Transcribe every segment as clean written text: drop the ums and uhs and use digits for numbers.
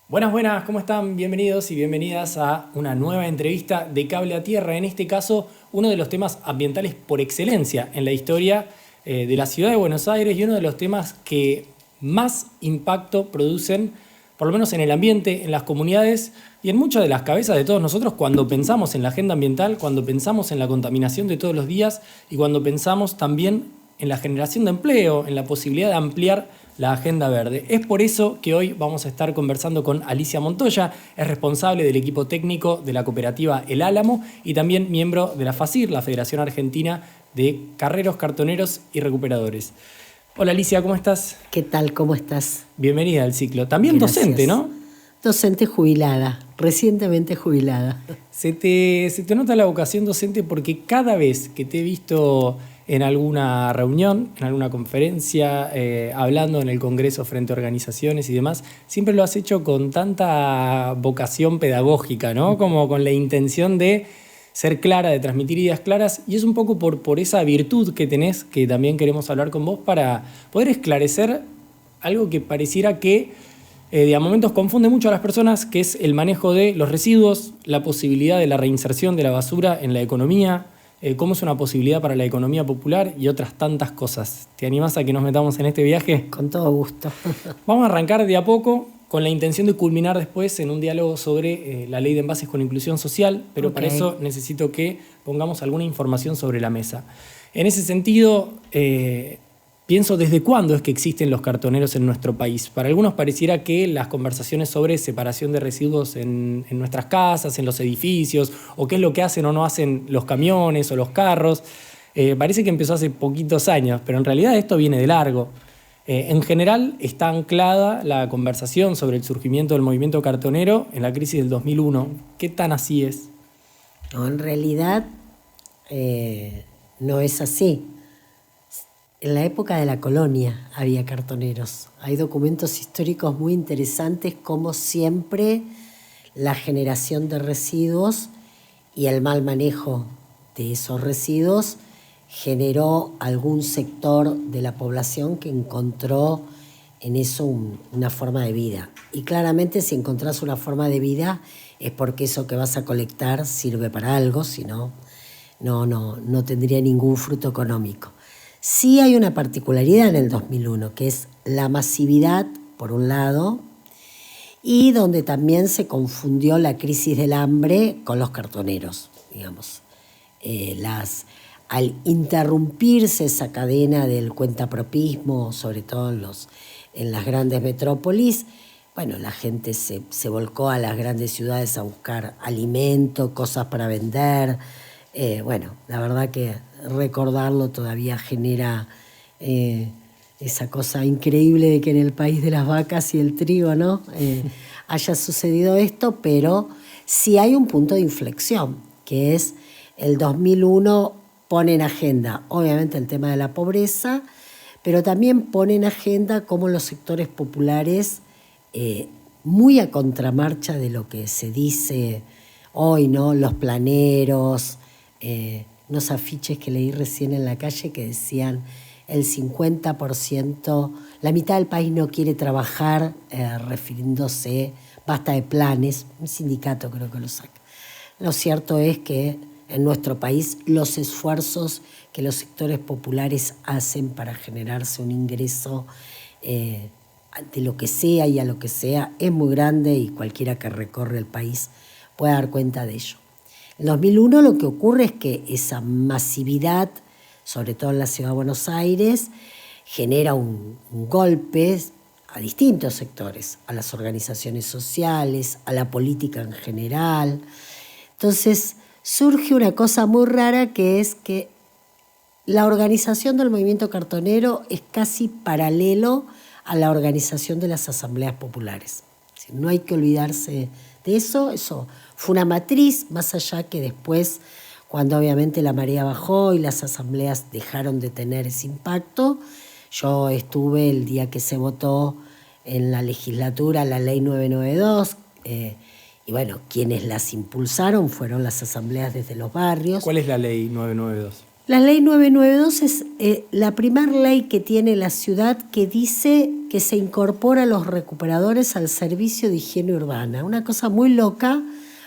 Buenas, buenas, ¿cómo están? Bienvenidos y bienvenidas a una nueva entrevista de Cable a Tierra. En este caso, uno de los temas ambientales por excelencia en la historia de la ciudad de Buenos Aires y uno de los temas que más impacto producen, por lo menos en el ambiente, en las comunidades y en muchas de las cabezas de todos nosotros cuando pensamos en la agenda ambiental, cuando pensamos en la contaminación de todos los días y cuando pensamos también en la generación de empleo, en la posibilidad de ampliar la agenda verde. Es por eso que hoy vamos a estar conversando con Alicia Montoya, es responsable del equipo técnico de la cooperativa El Álamo y también miembro de la FACIR, la Federación Argentina de Carreros, Cartoneros y Recuperadores. Hola Alicia, ¿cómo estás? ¿Qué tal? ¿Cómo estás? Bienvenida al ciclo. También Gracias. docente, ¿no? Docente jubilada, recientemente jubilada. Se te nota la vocación docente porque cada vez que te he visto en alguna reunión, en alguna conferencia, hablando en el Congreso frente a organizaciones y demás, siempre lo has hecho con tanta vocación pedagógica, ¿no? Como con la intención de ser clara, de transmitir ideas claras, y es un poco por esa virtud que tenés, que también queremos hablar con vos, para poder esclarecer algo que pareciera que a momentos confunde mucho a las personas, que es el manejo de los residuos, la posibilidad de la reinserción de la basura en la economía, cómo es una posibilidad para la economía popular y otras tantas cosas. ¿Te animás a que nos metamos en este viaje? Con todo gusto. Vamos a arrancar de a poco con la intención de culminar después en un diálogo sobre la ley de envases con inclusión social, pero para eso necesito que pongamos alguna información sobre la mesa. En ese sentido, pienso desde cuándo es que existen los cartoneros en nuestro país. Para algunos pareciera que las conversaciones sobre separación de residuos en nuestras casas, en los edificios, o qué es lo que hacen o no hacen los camiones o los carros, parece que empezó hace poquitos años, pero en realidad esto viene de largo. En general está anclada la conversación sobre el surgimiento del movimiento cartonero en la crisis del 2001. ¿Qué tan así es? No, en realidad no es así. En la época de la colonia había cartoneros. Hay documentos históricos muy interesantes, como siempre la generación de residuos y el mal manejo de esos residuos generó algún sector de la población que encontró en eso una forma de vida. Y claramente si encontrás una forma de vida es porque eso que vas a colectar sirve para algo, si no, no tendría ningún fruto económico. Sí hay una particularidad en el 2001, que es la masividad, por un lado, y donde también se confundió la crisis del hambre con los cartoneros, digamos. Al interrumpirse esa cadena del cuentapropismo, sobre todo en las grandes metrópolis, bueno, la gente se volcó a las grandes ciudades a buscar alimento, cosas para vender. Bueno, la verdad que recordarlo todavía genera esa cosa increíble de que en el país de las vacas y el trigo, ¿no? Haya sucedido esto, pero sí hay un punto de inflexión, que es el 2001 pone en agenda, obviamente, el tema de la pobreza, pero también pone en agenda cómo los sectores populares, muy a contramarcha de lo que se dice hoy, ¿no? Los planeros, unos afiches que leí recién en la calle que decían el 50%, la mitad del país no quiere trabajar, refiriéndose, basta de planes, un sindicato creo que lo saca. Lo cierto es que en nuestro país los esfuerzos que los sectores populares hacen para generarse un ingreso de lo que sea y a lo que sea es muy grande y cualquiera que recorre el país puede dar cuenta de ello. En 2001 lo que ocurre es que esa masividad, sobre todo en la ciudad de Buenos Aires, genera un golpe a distintos sectores, a las organizaciones sociales, a la política en general. Entonces surge una cosa muy rara, que es que la organización del movimiento cartonero es casi paralelo a la organización de las asambleas populares. No hay que olvidarse de eso. Eso fue una matriz, más allá que después, cuando obviamente la marea bajó y las asambleas dejaron de tener ese impacto, yo estuve el día que se votó en la legislatura la ley 992, y bueno, quienes las impulsaron fueron las asambleas desde los barrios. ¿Cuál es la ley 992? La ley 992 es la primera ley que tiene la ciudad que dice que se incorpora a los recuperadores al servicio de higiene urbana. Una cosa muy loca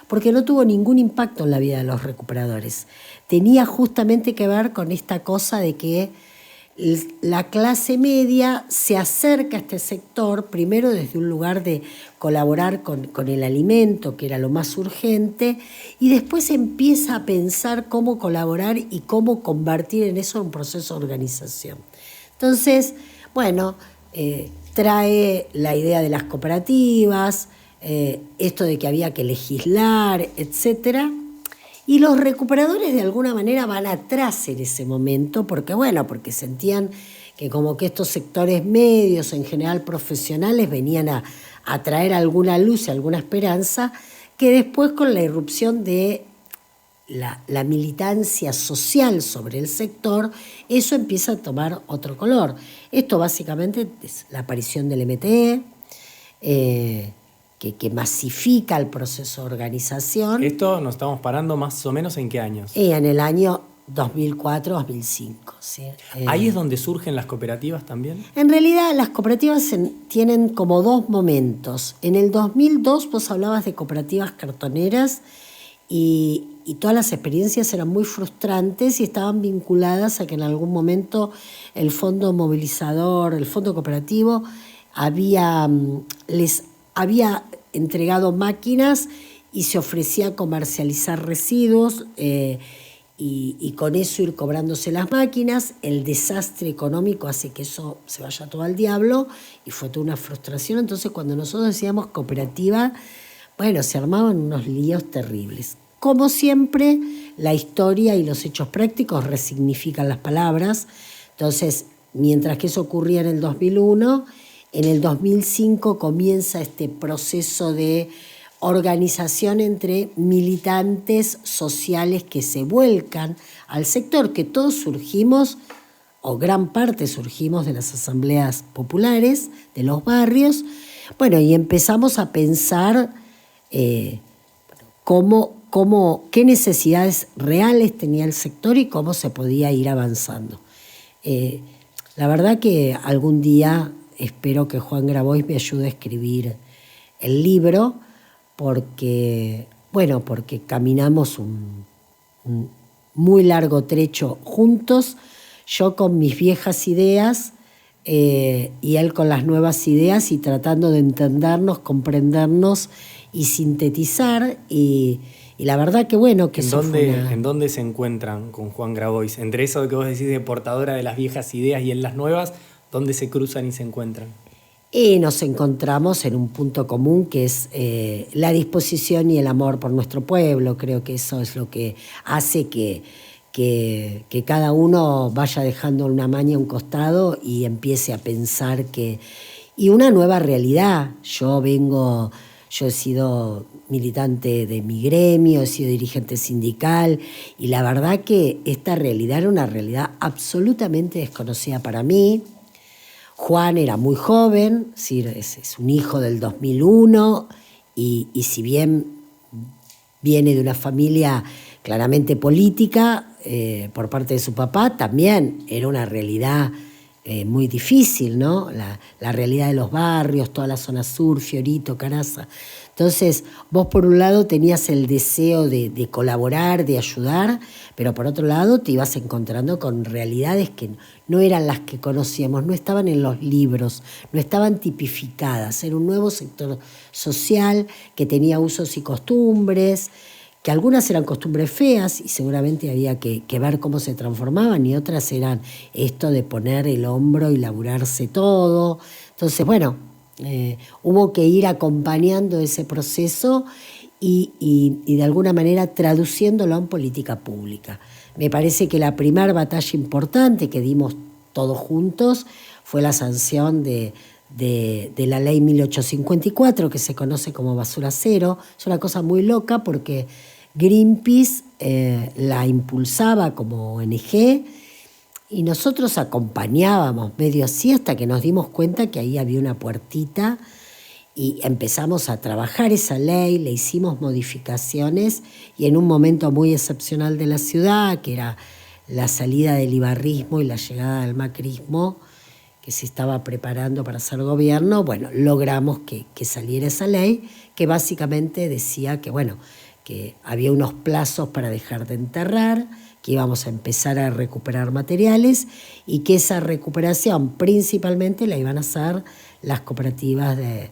porque no tuvo ningún impacto en la vida de los recuperadores. Tenía justamente que ver con esta cosa de que la clase media se acerca a este sector, primero desde un lugar de colaborar con el alimento, que era lo más urgente, y después empieza a pensar cómo colaborar y cómo convertir en eso un proceso de organización. Entonces, bueno, trae la idea de las cooperativas, esto de que había que legislar, etcétera. Y los recuperadores de alguna manera van atrás en ese momento porque sentían que como que estos sectores medios, en general profesionales, venían a traer alguna luz y alguna esperanza, que después con la irrupción de la militancia social sobre el sector, eso empieza a tomar otro color. Esto básicamente es la aparición del MTE, que masifica el proceso de organización. ¿Esto nos estamos parando más o menos en qué años? En el año 2004-2005. ¿sí? ¿Ahí es donde surgen las cooperativas también? En realidad las cooperativas tienen como dos momentos. En el 2002 vos hablabas de cooperativas cartoneras y todas las experiencias eran muy frustrantes y estaban vinculadas a que en algún momento el fondo movilizador, el fondo cooperativo, les había entregado máquinas y se ofrecía comercializar residuos y con eso ir cobrándose las máquinas. El desastre económico hace que eso se vaya todo al diablo y fue toda una frustración. Entonces cuando nosotros decíamos cooperativa, bueno, se armaban unos líos terribles. Como siempre, la historia y los hechos prácticos resignifican las palabras. Entonces, mientras que eso ocurría en el 2001, en el 2005 comienza este proceso de organización entre militantes sociales que se vuelcan al sector, que todos surgimos, o gran parte surgimos de las asambleas populares, de los barrios. Bueno, y empezamos a pensar qué necesidades reales tenía el sector y cómo se podía ir avanzando. La verdad que algún día espero que Juan Grabois me ayude a escribir el libro porque caminamos un muy largo trecho juntos, yo con mis viejas ideas y él con las nuevas ideas y tratando de entendernos, comprendernos y sintetizar y la verdad que que eso ¿En dónde se encuentran con Juan Grabois? Entre eso que vos decís de portadora de las viejas ideas y en las nuevas, ¿dónde se cruzan y se encuentran? Y nos encontramos en un punto común que es la disposición y el amor por nuestro pueblo. Creo que eso es lo que hace que cada uno vaya dejando una maña a un costado y empiece a pensar y una nueva realidad. Yo he sido militante de mi gremio, he sido dirigente sindical y la verdad que esta realidad era una realidad absolutamente desconocida para mí. Juan era muy joven, es un hijo del 2001 y si bien viene de una familia claramente política por parte de su papá, también era una realidad muy difícil, ¿no? La realidad de los barrios, toda la zona sur, Fiorito, Caraza. Entonces, vos por un lado tenías el deseo de colaborar, de ayudar, pero por otro lado te ibas encontrando con realidades que no eran las que conocíamos, no estaban en los libros, no estaban tipificadas. Era un nuevo sector social que tenía usos y costumbres, que algunas eran costumbres feas y seguramente había que ver cómo se transformaban y otras eran esto de poner el hombro y laburarse todo. Entonces, hubo que ir acompañando ese proceso y de alguna manera traduciéndolo en política pública. Me parece que la primera batalla importante que dimos todos juntos fue la sanción de la ley 1854, que se conoce como basura cero. Es una cosa muy loca porque Greenpeace la impulsaba como ONG y nosotros acompañábamos medio así hasta que nos dimos cuenta que ahí había una puertita y empezamos a trabajar esa ley, le hicimos modificaciones y en un momento muy excepcional de la ciudad, que era la salida del ibarrismo y la llegada del macrismo, que se estaba preparando para hacer gobierno, bueno, logramos que saliera esa ley que básicamente decía que, bueno, que había unos plazos para dejar de enterrar, que íbamos a empezar a recuperar materiales y que esa recuperación principalmente la iban a hacer las cooperativas de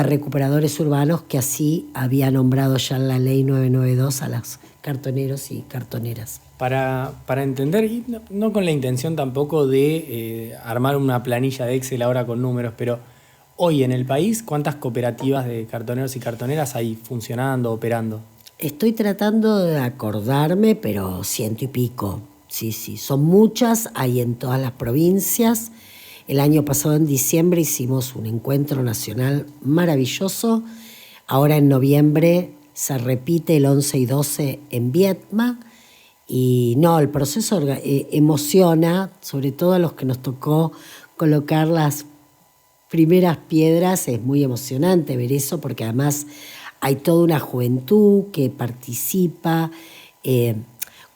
recuperadores urbanos, que así había nombrado ya en la ley 992 a los cartoneros y cartoneras. Para entender, y no con la intención tampoco de armar una planilla de Excel ahora con números, pero hoy en el país, ¿cuántas cooperativas de cartoneros y cartoneras hay funcionando, operando? Estoy tratando de acordarme, pero 100 y pico. Sí, son muchas, hay en todas las provincias. El año pasado, en diciembre, hicimos un encuentro nacional maravilloso. Ahora en noviembre se repite el 11 y 12 en Viedma. Y no, el proceso emociona, sobre todo a los que nos tocó colocar las primeras piedras. Es muy emocionante ver eso, porque además hay toda una juventud que participa,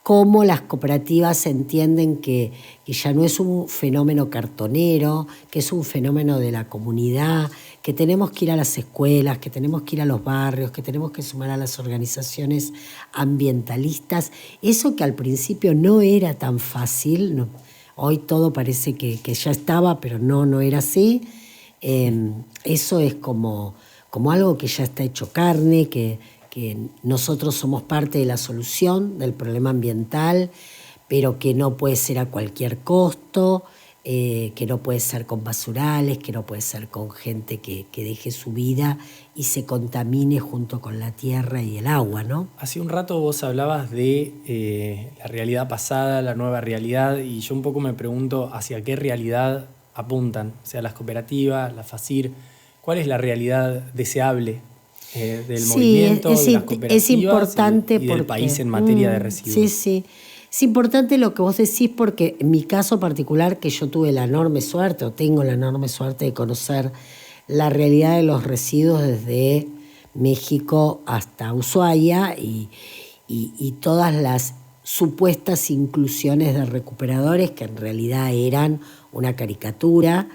cómo las cooperativas entienden que ya no es un fenómeno cartonero, que es un fenómeno de la comunidad, que tenemos que ir a las escuelas, que tenemos que ir a los barrios, que tenemos que sumar a las organizaciones ambientalistas. Eso que al principio no era tan fácil, no, hoy todo parece que ya estaba, pero no era así. Eso es como algo que ya está hecho carne, que nosotros somos parte de la solución del problema ambiental, pero que no puede ser a cualquier costo, que no puede ser con basurales, que no puede ser con gente que deje su vida y se contamine junto con la tierra y el agua, ¿no? Hace un rato vos hablabas de la realidad pasada, la nueva realidad, y yo un poco me pregunto hacia qué realidad apuntan, o sea, las cooperativas, la FACIR. ¿Cuál es la realidad deseable del movimiento, de las cooperativas es importante y del país en materia de residuos? Sí. Es importante lo que vos decís, porque en mi caso particular, que yo tuve la enorme suerte, o tengo la enorme suerte de conocer la realidad de los residuos desde México hasta Ushuaia y todas las supuestas inclusiones de recuperadores que en realidad eran una caricatura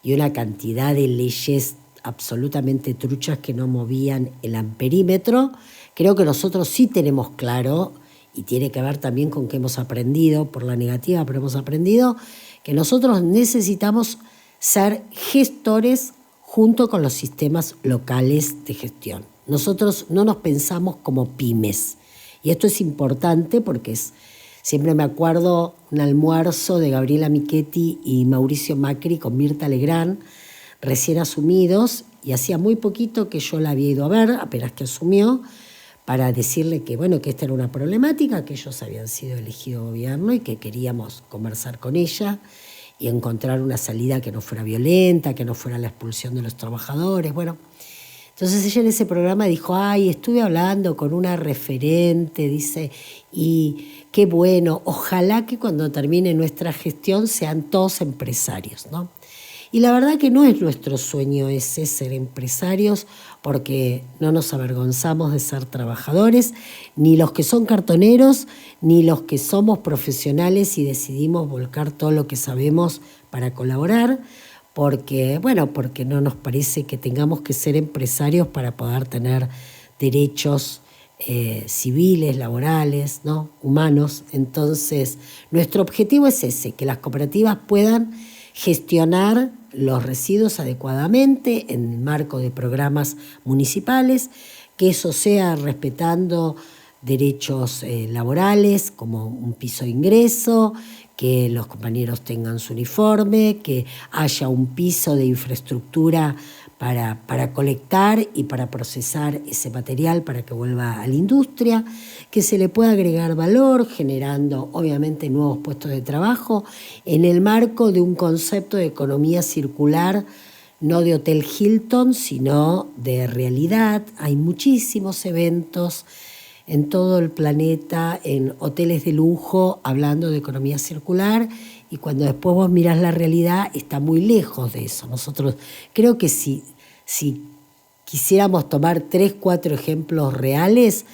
y una cantidad de leyes absolutamente truchas que no movían el amperímetro. Creo que nosotros sí tenemos claro, y tiene que ver también con que hemos aprendido, por la negativa, pero hemos aprendido que nosotros necesitamos ser gestores junto con los sistemas locales de gestión. Nosotros no nos pensamos como pymes. Y esto es importante porque siempre me acuerdo un almuerzo de Gabriela Michetti y Mauricio Macri con Mirta Legrand, recién asumidos, y hacía muy poquito que yo la había ido a ver, apenas que asumió, para decirle que, bueno, que esta era una problemática, que ellos habían sido elegidos gobierno y que queríamos conversar con ella y encontrar una salida que no fuera violenta, que no fuera la expulsión de los trabajadores. Bueno, entonces ella en ese programa dijo, estuve hablando con una referente, dice, y qué bueno, ojalá que cuando termine nuestra gestión sean todos empresarios, ¿no? Y la verdad que no es nuestro sueño ese, ser empresarios, porque no nos avergonzamos de ser trabajadores, ni los que son cartoneros, ni los que somos profesionales y decidimos volcar todo lo que sabemos para colaborar, porque no nos parece que tengamos que ser empresarios para poder tener derechos civiles, laborales, ¿no? Humanos. Entonces, nuestro objetivo es ese, que las cooperativas puedan gestionar los residuos adecuadamente en el marco de programas municipales, que eso sea respetando derechos laborales como un piso de ingreso, que los compañeros tengan su uniforme, que haya un piso de infraestructura para colectar y para procesar ese material para que vuelva a la industria, que se le pueda agregar valor generando obviamente nuevos puestos de trabajo en el marco de un concepto de economía circular, no de Hotel Hilton, sino de realidad. Hay muchísimos eventos en todo el planeta, en hoteles de lujo, hablando de economía circular, y cuando después vos mirás la realidad, está muy lejos de eso. Nosotros creo que si quisiéramos tomar 3, 4 ejemplos reales,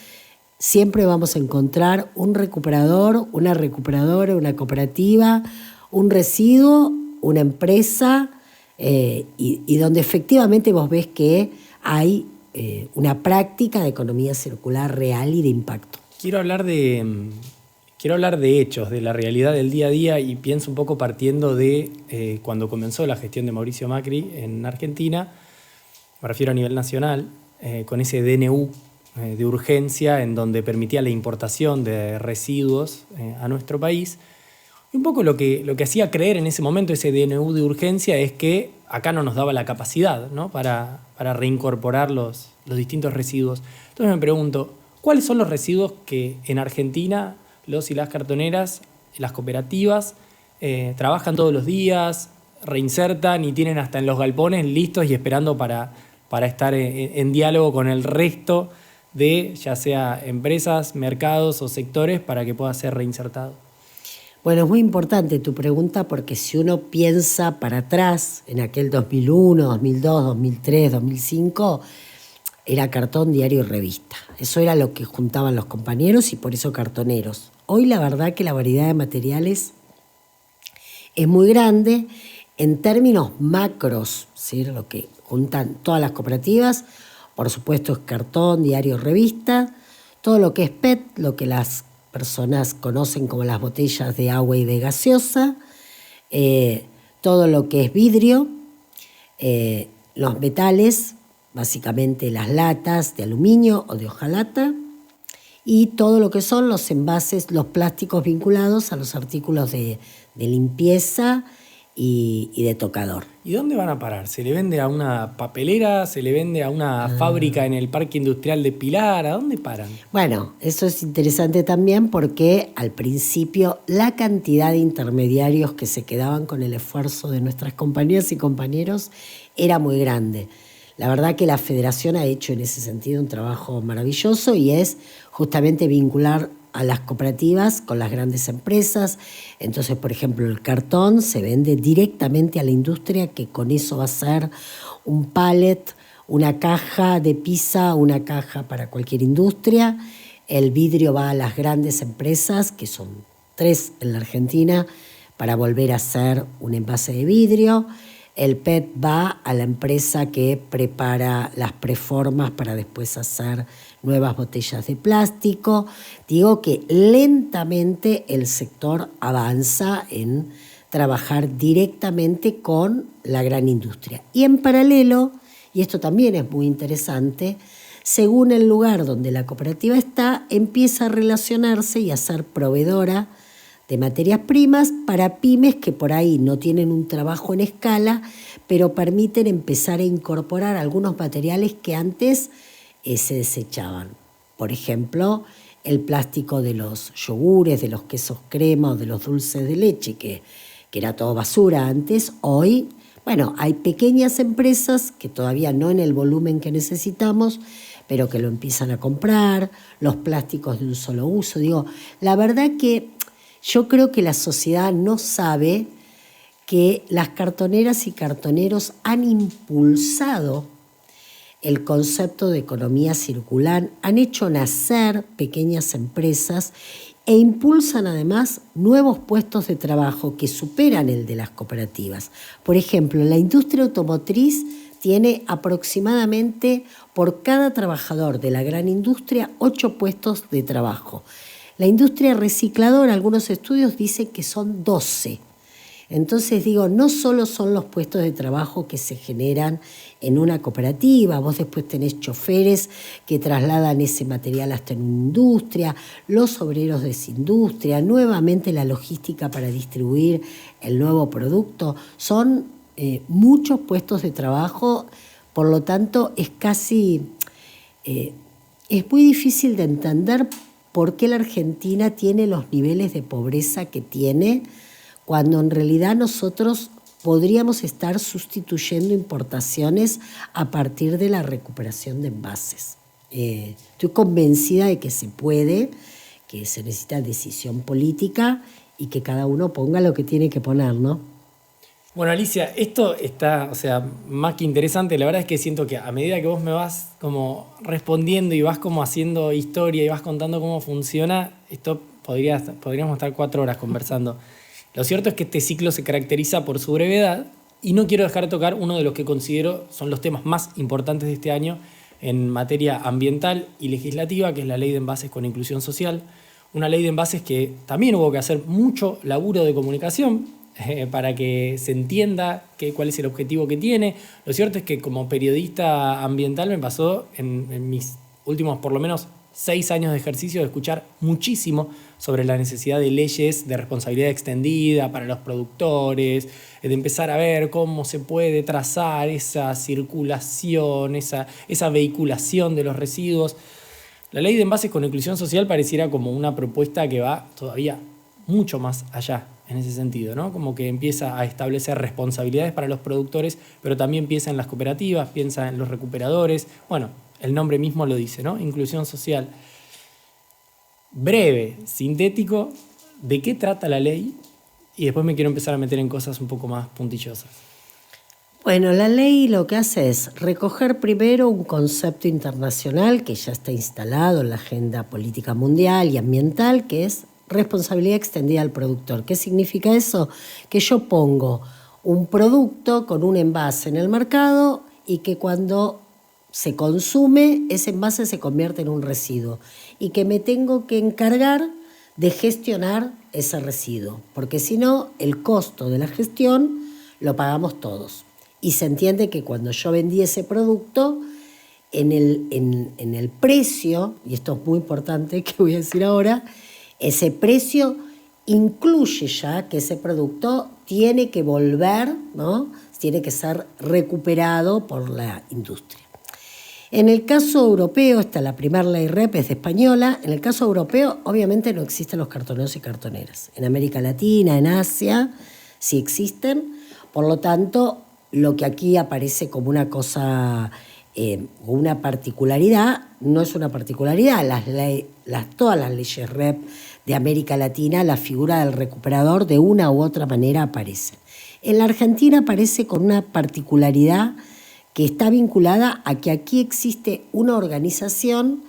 siempre vamos a encontrar un recuperador, una recuperadora, una cooperativa, un residuo, una empresa, y donde efectivamente vos ves que hay una práctica de economía circular real y de impacto. Quiero hablar de hechos, de la realidad del día a día, y pienso un poco partiendo de cuando comenzó la gestión de Mauricio Macri en Argentina, me refiero a nivel nacional, con ese DNU de urgencia en donde permitía la importación de residuos a nuestro país. Y un poco lo que hacía creer en ese momento ese DNU de urgencia es que acá no nos daba la capacidad, ¿no?, para reincorporar los distintos residuos. Entonces me pregunto, ¿cuáles son los residuos que en Argentina los y las cartoneras, las cooperativas, trabajan todos los días, reinsertan y tienen hasta en los galpones listos y esperando para estar en diálogo con el resto de, ya sea empresas, mercados o sectores, para que pueda ser reinsertado? Bueno, es muy importante tu pregunta porque si uno piensa para atrás, en aquel 2001, 2002, 2003, 2005, era cartón, diario y revista. Eso era lo que juntaban los compañeros y por eso cartoneros. Hoy la verdad que la variedad de materiales es muy grande en términos macros, ¿sí?, lo que juntan todas las cooperativas, por supuesto es cartón, diario, revista, todo lo que es PET, lo que las personas conocen como las botellas de agua y de gaseosa, todo lo que es vidrio, los metales, básicamente las latas de aluminio o de hojalata, y todo lo que son los envases, los plásticos vinculados a los artículos de limpieza y de tocador. ¿Y dónde van a parar? ¿Se le vende a una papelera? ¿Se le vende a una fábrica en el Parque Industrial de Pilar? ¿A dónde paran? Bueno, eso es interesante también porque al principio la cantidad de intermediarios que se quedaban con el esfuerzo de nuestras compañeras y compañeros era muy grande. La verdad que la Federación ha hecho en ese sentido un trabajo maravilloso y es justamente vincular a las cooperativas con las grandes empresas. Entonces, por ejemplo, el cartón se vende directamente a la industria, que con eso va a ser un pallet, una caja de pizza, una caja para cualquier industria. El vidrio va a las grandes empresas, que son 3 en la Argentina, para volver a hacer un envase de vidrio. El PET va a la empresa que prepara las preformas para después hacer nuevas botellas de plástico. Digo que lentamente el sector avanza en trabajar directamente con la gran industria. Y en paralelo, y esto también es muy interesante, según el lugar donde la cooperativa está, empieza a relacionarse y a ser proveedora de materias primas para pymes que por ahí no tienen un trabajo en escala, pero permiten empezar a incorporar algunos materiales que antes se desechaban. Por ejemplo, el plástico de los yogures, de los quesos crema o de los dulces de leche, que era todo basura antes. Hoy, bueno, hay pequeñas empresas que todavía no en el volumen que necesitamos, pero que lo empiezan a comprar, los plásticos de un solo uso. Digo, la verdad que yo creo que la sociedad no sabe que las cartoneras y cartoneros han impulsado el concepto de economía circular, han hecho nacer pequeñas empresas e impulsan además nuevos puestos de trabajo que superan el de las cooperativas. Por ejemplo, la industria automotriz tiene aproximadamente por cada trabajador de la gran industria 8 puestos de trabajo. La industria recicladora, algunos estudios dicen que son 12. Entonces digo, no solo son los puestos de trabajo que se generan en una cooperativa, vos después tenés choferes que trasladan ese material hasta en una industria, los obreros de esa industria, nuevamente la logística para distribuir el nuevo producto. Son muchos puestos de trabajo, por lo tanto es muy difícil de entender por qué la Argentina tiene los niveles de pobreza que tiene, cuando en realidad nosotros podríamos estar sustituyendo importaciones a partir de la recuperación de envases. Estoy convencida de que se puede, que se necesita decisión política y que cada uno ponga lo que tiene que poner, ¿no? Bueno, Alicia, esto está, o sea, más que interesante. La verdad es que siento que a medida que vos me vas como respondiendo y vas como haciendo historia y vas contando cómo funciona, esto podríamos estar 4 horas conversando. Lo cierto es que este ciclo se caracteriza por su brevedad y no quiero dejar de tocar uno de los que considero son los temas más importantes de este año en materia ambiental y legislativa, que es la Ley de Envases con Inclusión Social. Una ley de envases que también hubo que hacer mucho laburo de comunicación para que se entienda cuál es el objetivo que tiene. Lo cierto es que como periodista ambiental me pasó en mis últimos por lo menos 6 años de ejercicio de escuchar muchísimo sobre la necesidad de leyes de responsabilidad extendida para los productores, de empezar a ver cómo se puede trazar esa circulación, esa vehiculación de los residuos. La ley de envases con inclusión social pareciera como una propuesta que va todavía mucho más allá en ese sentido, ¿no? Como que empieza a establecer responsabilidades para los productores, pero también piensa en las cooperativas, piensa en los recuperadores. Bueno, el nombre mismo lo dice, ¿no? Inclusión social. Breve, sintético, ¿de qué trata la ley? Y después me quiero empezar a meter en cosas un poco más puntillosas. Bueno, la ley lo que hace es recoger primero un concepto internacional que ya está instalado en la agenda política mundial y ambiental, que es responsabilidad extendida al productor. ¿Qué significa eso? Que yo pongo un producto con un envase en el mercado y que cuando se consume, ese envase se convierte en un residuo y que me tengo que encargar de gestionar ese residuo, porque si no, el costo de la gestión lo pagamos todos. Y se entiende que cuando yo vendí ese producto, en el precio, y esto es muy importante que voy a decir ahora, ese precio incluye ya que ese producto tiene que volver, ¿no? Tiene que ser recuperado por la industria. En el caso europeo, la primera ley REP es española. En el caso europeo, obviamente no existen los cartoneros y cartoneras. En América Latina, en Asia, sí existen. Por lo tanto, lo que aquí aparece como una cosa, una particularidad, no es una particularidad. Todas las leyes REP de América Latina, la figura del recuperador de una u otra manera aparece. En la Argentina aparece con una particularidad que está vinculada a que aquí existe una organización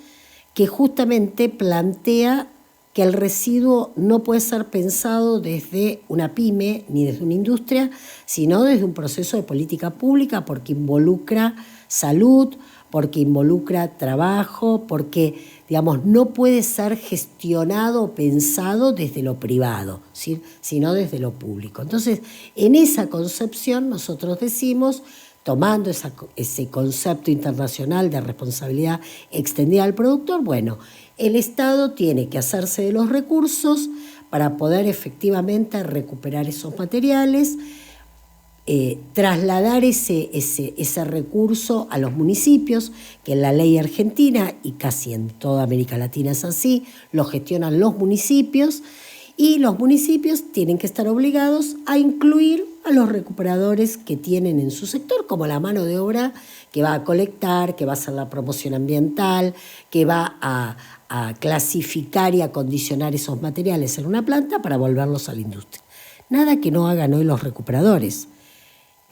que justamente plantea que el residuo no puede ser pensado desde una pyme ni desde una industria, sino desde un proceso de política pública, porque involucra salud, porque involucra trabajo, porque, digamos, no puede ser gestionado o pensado desde lo privado, ¿sí? Sino desde lo público. Entonces, en esa concepción nosotros decimos, tomando ese concepto internacional de responsabilidad extendida al productor, bueno, el Estado tiene que hacerse de los recursos para poder efectivamente recuperar esos materiales, trasladar ese recurso a los municipios, que en la ley argentina, y casi en toda América Latina es así, lo gestionan los municipios, y los municipios tienen que estar obligados a incluir a los recuperadores que tienen en su sector, como la mano de obra que va a colectar, que va a hacer la promoción ambiental, que va a clasificar y acondicionar esos materiales en una planta para volverlos a la industria. Nada que no hagan hoy los recuperadores.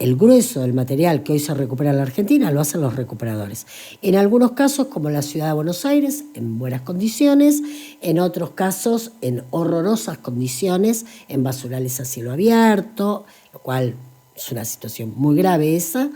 El grueso del material que hoy se recupera en la Argentina lo hacen los recuperadores. En algunos casos, como en la ciudad de Buenos Aires, en buenas condiciones, en otros casos, en horrorosas condiciones, en basurales a cielo abierto, lo cual es una situación muy grave esa,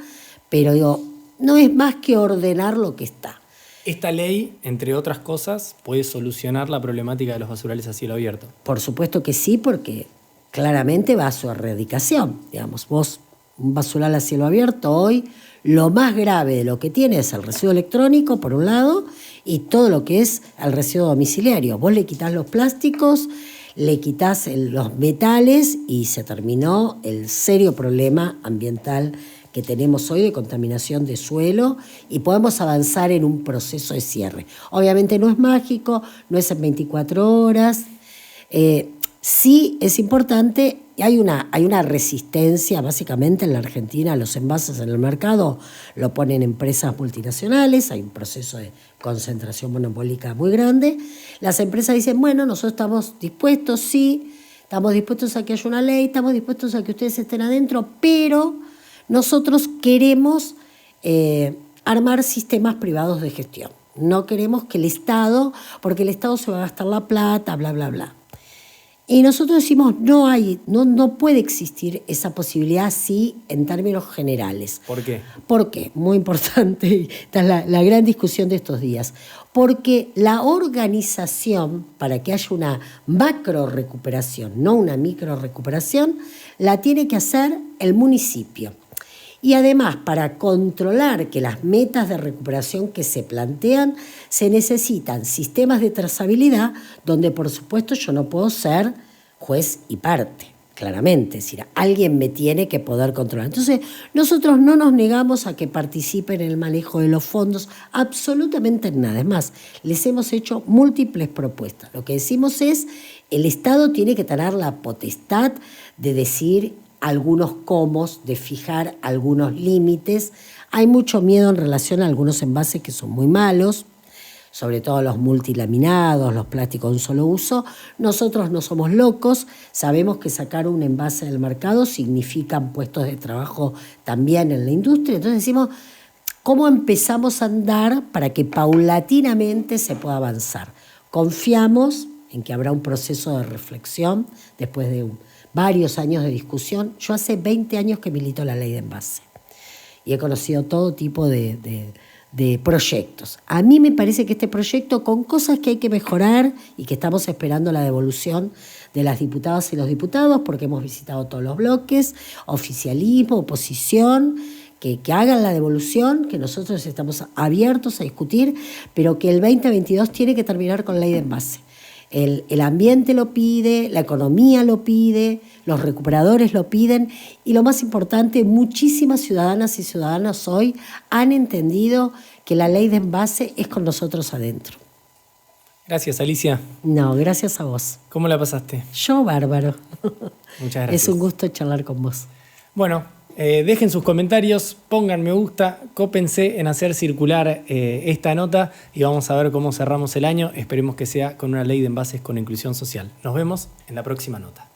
pero digo, no es más que ordenar lo que está. Esta ley, entre otras cosas, puede solucionar la problemática de los basurales a cielo abierto. Por supuesto que sí, porque claramente va a su erradicación. Digamos, vos, un basural a cielo abierto hoy, lo más grave de lo que tiene es el residuo electrónico, por un lado, y todo lo que es el residuo domiciliario. Vos le quitás los plásticos, le quitás los metales y se terminó el serio problema ambiental que tenemos hoy de contaminación de suelo, y podemos avanzar en un proceso de cierre. Obviamente no es mágico, no es en 24 horas. Sí es importante, y hay una resistencia básicamente en la Argentina a los envases en el mercado, lo ponen empresas multinacionales, hay un proceso de concentración monopólica muy grande. Las empresas dicen, bueno, nosotros estamos dispuestos, sí, estamos dispuestos a que haya una ley, estamos dispuestos a que ustedes estén adentro, pero nosotros queremos armar sistemas privados de gestión. No queremos que el Estado, porque el Estado se va a gastar la plata, bla, bla, bla. Y nosotros decimos, no puede existir esa posibilidad así en términos generales. ¿Por qué? ¿Por qué? Muy importante, esta es la gran discusión de estos días. Porque la organización, para que haya una macro recuperación, no una micro recuperación, la tiene que hacer el municipio. Y además, para controlar que las metas de recuperación que se plantean, se necesitan sistemas de trazabilidad donde, por supuesto, yo no puedo ser juez y parte, claramente. Es decir, alguien me tiene que poder controlar. Entonces, nosotros no nos negamos a que participen en el manejo de los fondos, absolutamente en nada. Es más, les hemos hecho múltiples propuestas. Lo que decimos es, el Estado tiene que tener la potestad de decir algunos comos, de fijar algunos límites. Hay mucho miedo en relación a algunos envases que son muy malos, sobre todo los multilaminados, los plásticos de un solo uso. Nosotros no somos locos, sabemos que sacar un envase del mercado significan puestos de trabajo también en la industria. Entonces decimos, ¿cómo empezamos a andar para que paulatinamente se pueda avanzar? Confiamos en que habrá un proceso de reflexión después de varios años de discusión. Yo hace 20 años que milito la ley de envase y he conocido todo tipo de proyectos. A mí me parece que este proyecto, con cosas que hay que mejorar y que estamos esperando la devolución de las diputadas y los diputados, porque hemos visitado todos los bloques, oficialismo, oposición, que hagan la devolución, que nosotros estamos abiertos a discutir, pero que el 2022 tiene que terminar con ley de envase. El ambiente lo pide, la economía lo pide, los recuperadores lo piden y lo más importante, muchísimas ciudadanas y ciudadanos hoy han entendido que la ley de envase es con nosotros adentro. Gracias, Alicia. No, gracias a vos. ¿Cómo la pasaste? Yo, bárbaro. Muchas gracias. Es un gusto charlar con vos. Bueno, dejen sus comentarios, pongan me gusta, cópense en hacer circular esta nota y vamos a ver cómo cerramos el año. Esperemos que sea con una ley de envases con inclusión social. Nos vemos en la próxima nota.